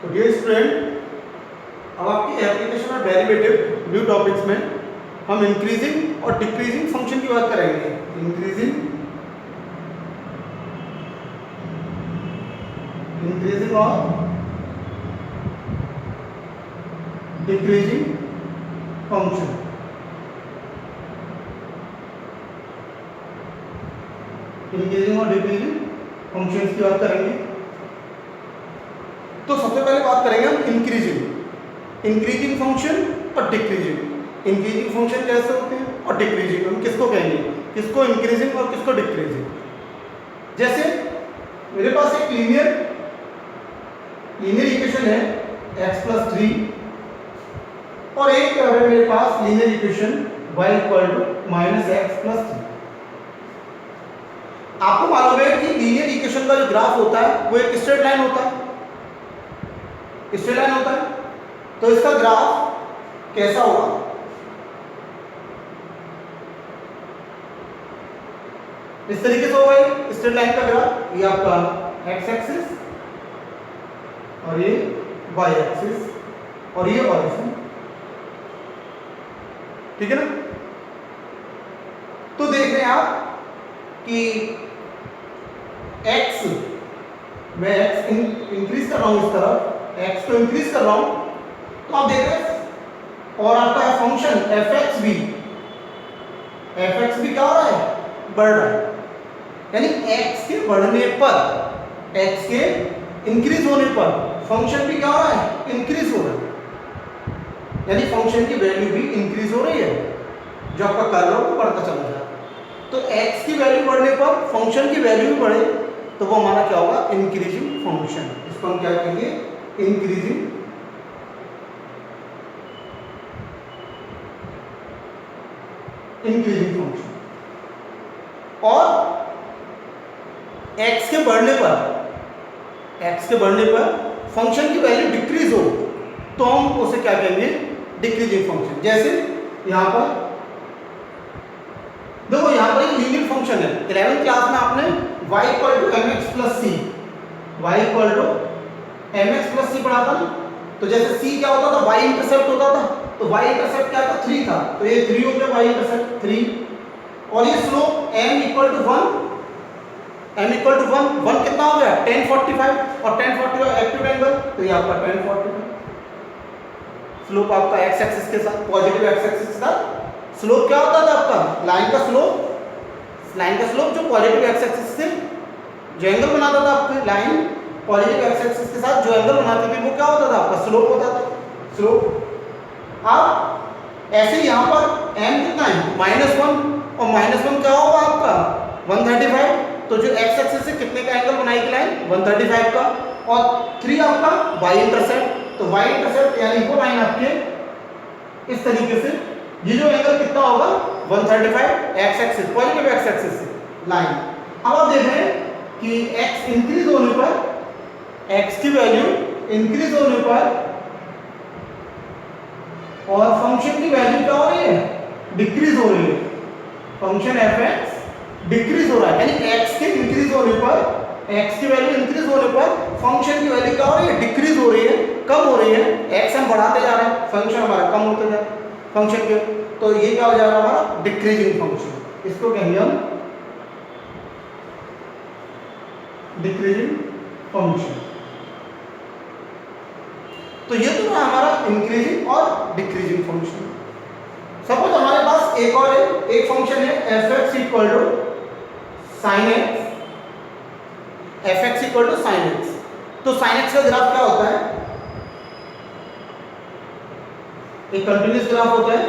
तो dear student, अब आपकी एप्लीकेशन और डेरिवेटिव न्यू टॉपिक्स में हम इंक्रीजिंग और डिक्रीजिंग फंक्शन की बात करेंगे। इंक्रीजिंग और डिक्रीजिंग फंक्शन। इंक्रीजिंग और डिक्रीजिंग फंक्शंस की बात करेंगे। तो सबसे पहले बात करेंगे हम इंक्रीजिंग फंक्शन और डिक्रीजिंग। इंक्रीजिंग फंक्शन कैसे होते हैं और डिक्रीजिंग हम किसको कहेंगे, किसको इंक्रीजिंग और किसको डिक्रीजिंग। जैसे मेरे पास एक लीनियर इक्वेशन है x + 3 और एक है मेरे पास लीनियर इक्वेशन y = -x + 3। आपको मालूम है कि लीनियर इक्वेशन का जो ग्राफ होता है वो एक स्ट्रेट लाइन होता है, तो इसका ग्राफ कैसा होगा, इस तरीके से होगा। स्ट्रेट लाइन का ग्राफ ये आपका x एक्सिस और ये y एक्सिस और ये ऑरिजिन, ठीक है ना। तो देख रहे हैं आप कि x मैं x इंक्रीज कर रहा हूं, इस तरफ x को इंक्रीज कर रहा हूं, तो आप देख रहे हैं। और आपका फंक्शन fx भी क्या हो रहा है, बढ़ रहा है। यानी x के बढ़ने पर, x के इंक्रीज होने पर फंक्शन भी क्या हो रहा है, इंक्रीज हो रहा है। यानी फंक्शन की वैल्यू भी इंक्रीज हो रही है, जो आपका कर्व है वो बढ़ता चला जा रहा है। तो x की वैल्यू बढ़ने पर फंक्शन की वैल्यू भी बढ़े तो वो हमारा क्या होगा, इंक्रीजिंग फंक्शन। इसको हम क्या कहेंगे, इंक्रीजिंग फंक्शन। और x के बढ़ने पर फंक्शन की वैल्यू डिक्रीज हो तो हम उसे क्या कहेंगे, डिक्रीजिंग फंक्शन। जैसे यहां पर देखो, यहां पर एक लीनियर फंक्शन है। 11th क्लास में आपने y = mx + c पढ़ा था ना। तो जैसे c क्या होता था, y इंटरसेप्ट होता था, तो y इंटरसेप्ट क्या था, 3 था, तो ये 3 हो गया y इंटरसेप्ट 3। और ये स्लोप m = 1 कितना हो गया, tan 45, और tan 45 एक्यूट एंगल, तो ये आपका tan 45। स्लोप आपका x एक्सिस के साथ, पॉजिटिव x एक्सिस के साथ स्लोप क्या होता था आपका, लाइन का स्लोप जो पॉजिटिव x एक्सिस से जो एंगल बनाता था, आपकी लाइन पॉजिटिव x एक्सिस के साथ जो एंगल बनाती थी वो क्या होता था, आपका स्लोप होता था, स्लोप। अब ऐसे यहाँ पर m कितना है, -1, और -1 क्या होगा आपका 135। तो जो x एक्सिस से कितने का एंगल बनाएगी लाइन, 135 का। और 3 आपका y इंटरसेप्ट, तो y इंटरसेप्ट यानी वो लाइन आपके इस तरीके से, ये जो एंगल कितना होगा 135 x axis, positive x axis से लाइन। अब आप देख रहे हैं कि x इंक्रीज होने पर, x की वैल्यू इंक्रीज होने पर और फंक्शन की वैल्यू क्या हो रही है, डिक्रीज हो रही है। फंक्शन fx डिक्रीज हो रहा है, यानी x के इंक्रीज होने पर, x की वैल्यू इंक्रीज होने पर फंक्शन की वैल्यू क्या हो रही है, डिक्रीज हो रही है, कम हो रही है। x हम बढ़ाते जा रहे हैं, फंक्शन हमारा कम होते जा रहा है फंक्शन के, तो ये क्या हो जाएगा हमारा, डिक्रीजिंग फंक्शन। इसको कहेंगे हम डिक्रीजिंग फंक्शन। तो ये तो है हमारा इंक्रीजिंग और डिक्रीजिंग फंक्शन। सपोज हमारे पास एक और एक फंक्शन है fx = sin x, तो sin x का ग्राफ क्या होता है, एक कंटिन्यूअस ग्राफ होता है,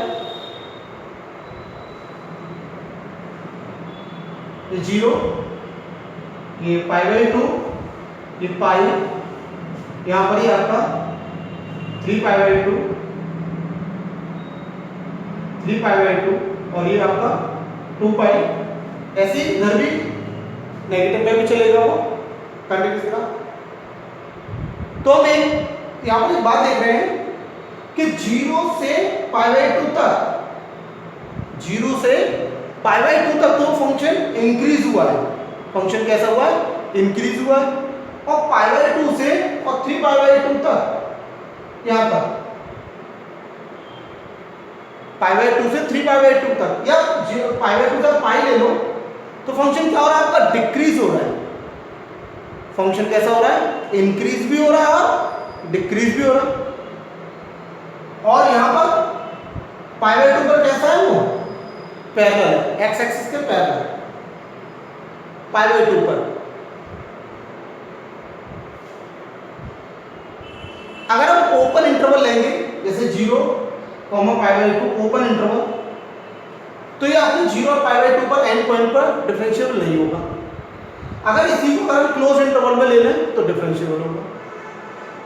ये 0, ये π/2, ये पाई, यहां पर ये आपका 3π/2, और ये आपका 2π। ऐसे इधर भी नेगेटिव में भी चलेगा वो कंटिन्यूअस ग्राफ। तो हम यहां पर एक बात देख रहे हैं कि 0 से π/2 तक, 0 से π/2 तक तो फंक्शन इंक्रीज हुआ है। फंक्शन कैसा हुआ है, इंक्रीज हुआ है। और पाई बाई 2 से और 3 पाई बाई 2 तक, यहां तक पाई बाई 2 से 3 पाई बाई 2 तक, या पाई बाई 2 तक पाई ले लो, तो फंक्शन क्या हो रहा है आपका, डिक्रीज हो रहा है। फंक्शन कैसा हो रहा है, इंक्रीज भी हो रहा है और डिक्रीज भी हो रहा है। और यहां पर पाई बाई 2 पर कैसा है, वो पैरेलल है, एक्स एक्सिस के पैरेलल पाई बाई 2 पर। अगर हम ओपन इंटरवल लेंगे जैसे 0, पाई बाई 2 ओपन इंटरवल, तो ये आपके 0 और पाई बाई 2 पर एंड पॉइंट पर डिफरेंशिएबल नहीं होगा। अगर इसी को अगर क्लोज इंटरवल में ले लें तो डिफरेंशिएबल होगा।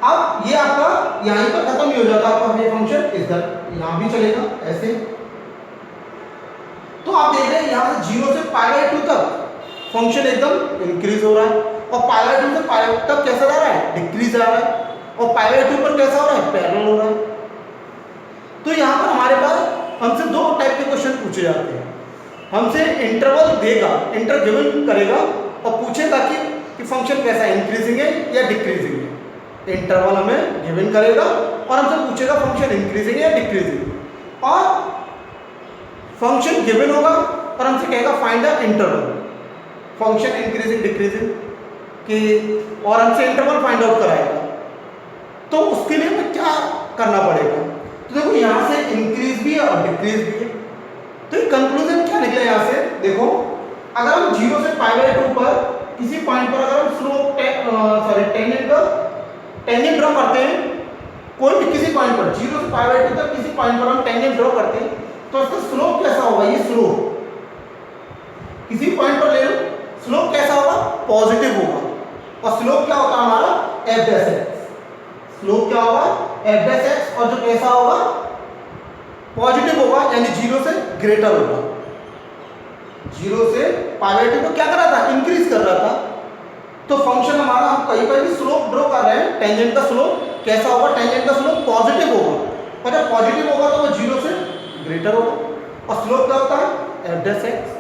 अब ये आपका यहीं पर खत्म ही हो जाता है आपका ये फंक्शन, इधर यहां भी चलेगा ऐसे। तो आप देख रहे हैं यहां से 0 से पाई बाई 2 तक फंक्शन एकदम इंक्रीज हो रहा है, और पाई बाई 2 से पाई तक कैसा जा रहा है, डिक्रीज आ रहा है, और पाई बाई 2 पर कैसा हो रहा है, पैरेलल हो रहा है। तो यहां पर हमारे पास हमसे दो टाइप के क्वेश्चन पूछे जाते हैं। हमसे इंटरवल देगा, इंटर गिवन करेगा और पूछेगा कि फंक्शन कैसा है, इंक्रीजिंग है या डिक्रीजिंग है। इंटरवल हमें गिवन करेगा और हमसे पूछेगा फंक्शन इंक्रीजिंग है या डिक्रीजिंग, और फंक्शन गिवन होगा और हमसे कहेगा find the interval, function increasing decreasing कि, और हमसे इंटरवल फाइंड आउट कराएगा। तो उसके लिए हमें क्या करना पड़ेगा, तो देखो यहां से इंक्रीज भी है और डिक्रीज भी है। तो ये कंक्लूजन क्या निकला यहां से, देखो अगर हम 0 से पाई बाई 2 पर किसी पॉइंट पर अगर हम स्लोप टेंजेंट ड्रॉ करते हैं, कोई भी किसी पॉइंट पर 0 से पाई बाई 2 तक किसी पॉइंट पर हम टेंजेंट ड्रॉ करते हैं, तो इसका स्लोप कैसा होगा, ये स्लोप किसी पॉइंट पर ले लो, स्लोप कैसा होगा, पॉजिटिव होगा। और स्लोप क्या होता है हमारा, एफ डैश एक्स, स्लोप क्या होगा, एफ डैश एक्स, और जो कैसा होगा, पॉजिटिव होगा, यानी 0 से ग्रेटर होगा। 0 से पाई बाई 2 को क्या कर रहा था, इंक्रीज कर रहा था। तो फंक्शन हमारा, हम कहीं पर भी स्लोप ड्रॉ कर रहे हैं, टेंजेंट का स्लोप कैसा होगा, टेंजेंट का स्लोप पॉजिटिव होगा, और जब पॉजिटिव होगा तो वो 0 से ग्रेटर होगा। और स्लोप क्या होता है, f dash x,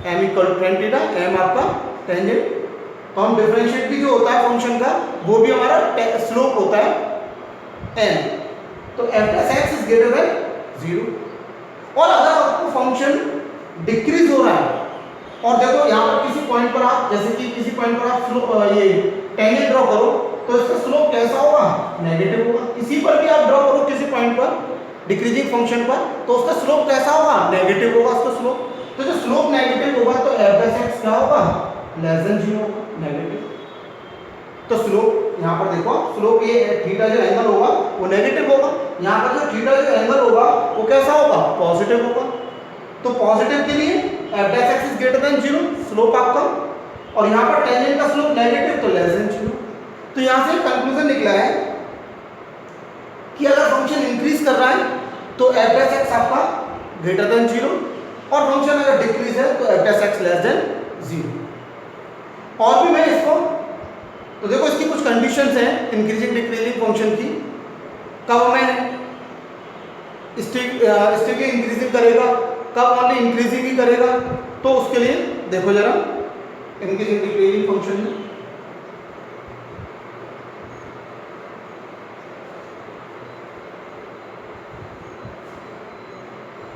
m equal to tan theta, m आपका टेंजेंट। तो हम डिफरेंशिएट भी जो होता है फंक्शन का, वो भी हमारा स्लोप होता है एम। तो F dash x is greater than 0। और अगर आपको फंक्शन डिक्रीज हो रहा है, और देखो यहाँ पर किसी पॉइंट पर आप, जैसे कि किसी पॉइंट पर आप स्लोप ये टेंजेंट ड्रॉ करो, तो इसका स्लोप कैसा होगा, नेगेटिव होगा। किसी पर भी आप ड्रॉ करो किसी पॉइंट पर डिक्रीजिंग फंक्शन पर, तो उसका स्लोप कैसा होगा, नेगेटिव होगा उसका स्लोप। तो जो स्लोप नेगेटिव होगा तो एफ डैश एक्स क्या होगा, लेस देन 0 होगा, नेगेटिव। तो स्लोप यहाँ पर देखो, स्लोप ये थीटा जो एंगल होगा वो नेगेटिव होगा, यहाँ पर जो थीटा जो एंगल होगा वो कैसा होगा, पॉजिटिव होगा। तो पॉजिटिव के लिए F dash x is greater than 0 slope आपका, और यहाँ पर टेंजेंट का स्लोप नेगेटिव तो लेस देन 0। तो यहाँ से कंक्लूजन निकला है कि अगर फंक्शन इंक्रीज कर रहा है तो एफ डैश एक्स आपका ग्रेटर देन 0, और फंक्शन अगर डिक्रीज है तो F dash x less than 0। और भी मैं इसको, तो देखो इसकी कुछ कंडीशंस हैं इंक्रीजिंग डिक्रीजिंग फंक्शन की, कब हमें स्ट्रिक्टली इंक्रीजिंग करेगा, कब ओनली इंक्रीजिंग ही करेगा। तो उसके लिए देखो जरा इंक्रीजिंग डिक्रीजिंग फंक्शन में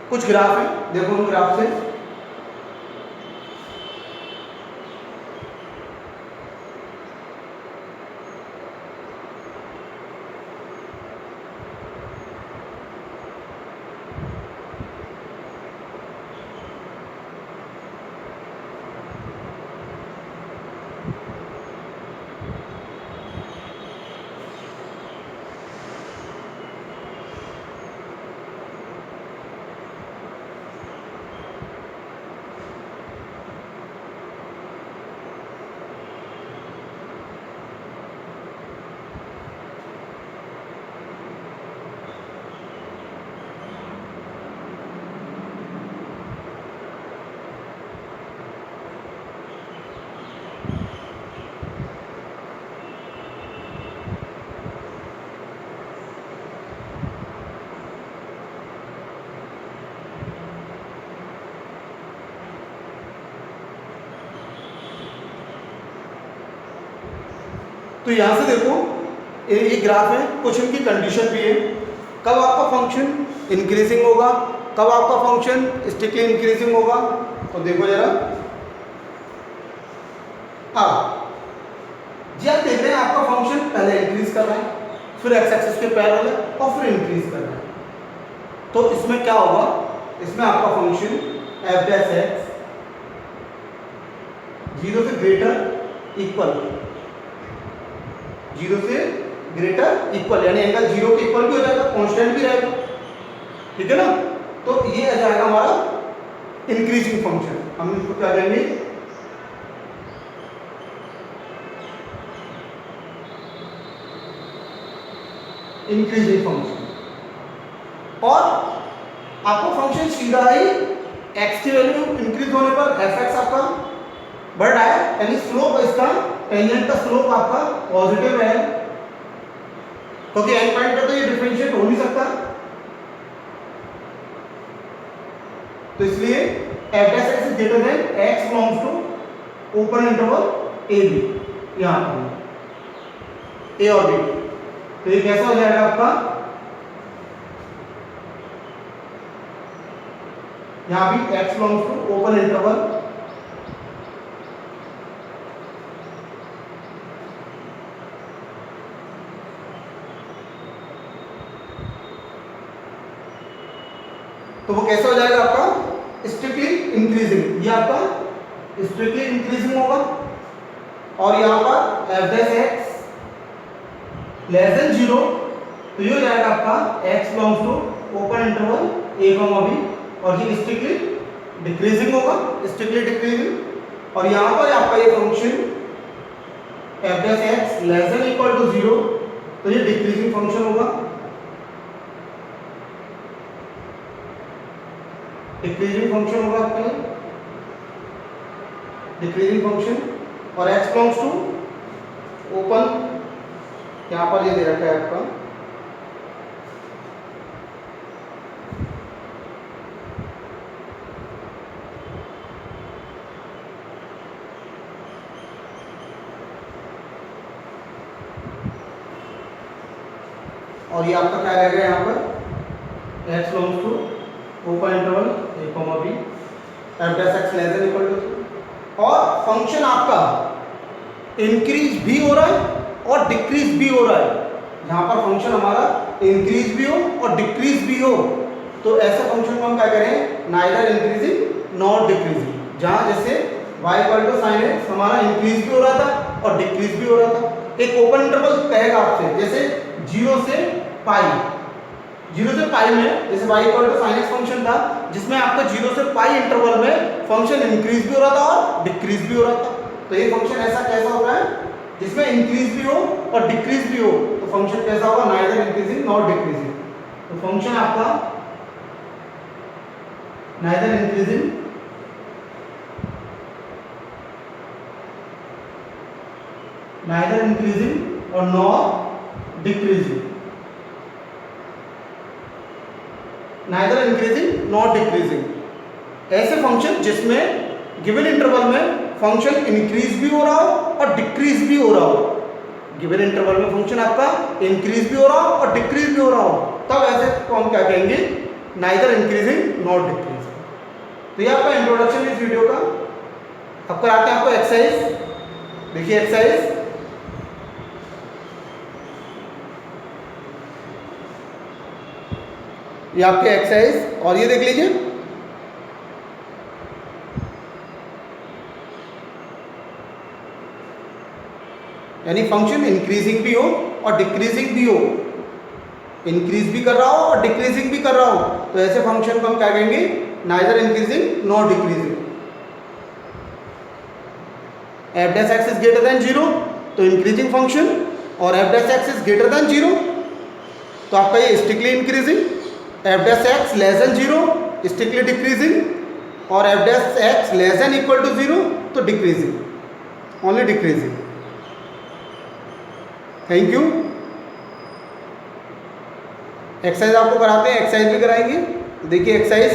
कुछ ग्राफ है, देखो उन ग्राफ से तो यहाँ से देखो ये ग्राफ है, कुछ इनकी कंडीशन भी है। कब आपका फंक्शन इंक्रीजिंग होगा, कब आपका फंक्शन स्ट्रिक्टली इंक्रीजिंग होगा। तो देखो जरा, जी आप देख रहे हैं आपका फंक्शन पहले इंक्रीज कर रहा है, फिर एक्स एक्सिस के पैरेलल है और फिर इंक्रीज कर रहा है। तो इसमें क्या होगा, इसमें आपका फंक्शन एफ डैश एक्स 0 से ग्रेटर इक्वल, 0 से ग्रेटर इक्वल यानी एंगल 0 के इक्वल भी हो जाएगा, कांस्टेंट भी रहेगा, ठीक है ना। तो ये आ जाएगा हमारा इंक्रीजिंग फंक्शन। हम इसको क्या कहेंगे, इंक्रीजिंग फंक्शन। और आपको फंक्शन सीधा ही एक्स की वैल्यू इंक्रीज होने पर एफ एक्स आपका बढ़ रहा है, यानी स्लोप इसका टेंजेंट का स्लोप आपका पॉजिटिव है, क्योंकि एंड पॉइंट पे तो ये डिफरेंशिएट हो नहीं सकता। तो इसलिए f dash x is greater than x belongs to open interval a b, यहां पर ए और बी। तो ये कैसा हो जाएगा आपका, यहां भी x belongs to open interval तो वो कैसा हो जाएगा आपका स्ट्रिक्टली इंक्रीजिंग, ये आपका स्ट्रिक्टली इंक्रीजिंग होगा। और यहां पर f dash x less than 0, तो ये हो जाएगा आपका x belongs to open interval a comma b, और ये स्ट्रिक्टली डिक्रीजिंग होगा, स्ट्रिक्टली डिक्रीजिंग। और यहां पर आपका ये function f dash x less than equal to 0, तो ये डिक्रीजिंग फंक्शन होगा, डिक्रीजिंग फंक्शन होगा आपका ये डिक्रीजिंग फंक्शन। और x बिलोंग्स टू ओपन, यहां पर ये दे रखा है आपका और ये आपका क्या रहेगा यहाँ पर x belongs to open interval a comma b, f dash x less than equal to. और फंक्शन आपका इंक्रीज भी हो रहा है और डिक्रीज भी हो रहा है। यहाँ पर फंक्शन हमारा इंक्रीज भी हो और डिक्रीज भी हो, तो ऐसे फंक्शन को हम क्या करें, नाइदर इंक्रीजिंग नॉट डिक्रीजिंग। जहाँ जैसे y equal to sine x हमारा इंक्रीज भी हो रहा था और डिक्रीज भी हो रहा था। एक ओपन इंटरवल कहेगा आपसे, जैसे 0 से पाई, 0 से पाई में जैसे y equal to sine x function था, जिसमें आपका 0 से पाई इंटरवल में फंक्शन इंक्रीज भी हो रहा था और डिक्रीज भी हो रहा था। तो ये फंक्शन ऐसा कैसा होता है जिसमें इंक्रीज भी हो और डिक्रीज भी हो, तो फंक्शन कैसा होगा, नाइदर इंक्रीजिंग नॉट डिक्रीजिंग। तो फंक्शन आपका नाइदर इंक्रीजिंग और not decreasing, neither increasing not decreasing. ऐसे फंक्शन जिसमें गिवन इंटरवल में फंक्शन इंक्रीज भी हो रहा हो और डिक्रीज भी हो रहा हो, गिवन इंटरवल में फंक्शन आपका इंक्रीज भी हो रहा हो और डिक्रीज भी हो रहा हो, तब ऐसे को हम क्या कहेंगे, नाइदर इंक्रीजिंग नॉट डिक्रीजिंग। तो ये आपका इंट्रोडक्शन इस वीडियो का। अब कराते हैं आपको एक्सरसाइज। देखिए एक्सरसाइज, ये आपके एक्सरसाइज, और ये देख लीजिए यानी फंक्शन इंक्रीजिंग भी हो और डिक्रीजिंग भी हो, इंक्रीज भी कर रहा हो और डिक्रीजिंग भी कर रहा हो, तो ऐसे फंक्शन को हम क्या कहेंगे, neither increasing not decreasing. F dash x is greater than 0, तो इंक्रीजिंग फंक्शन, और f dash x is greater than 0, तो आपका ये strictly increasing. F dash x less than 0 strictly decreasing, और f dash x less than equal to 0 तो decreasing, only decreasing. Thank you. Exercise आपको कराते हैं, एक्सरसाइज भी कराएंगे। देखिए एक्सरसाइज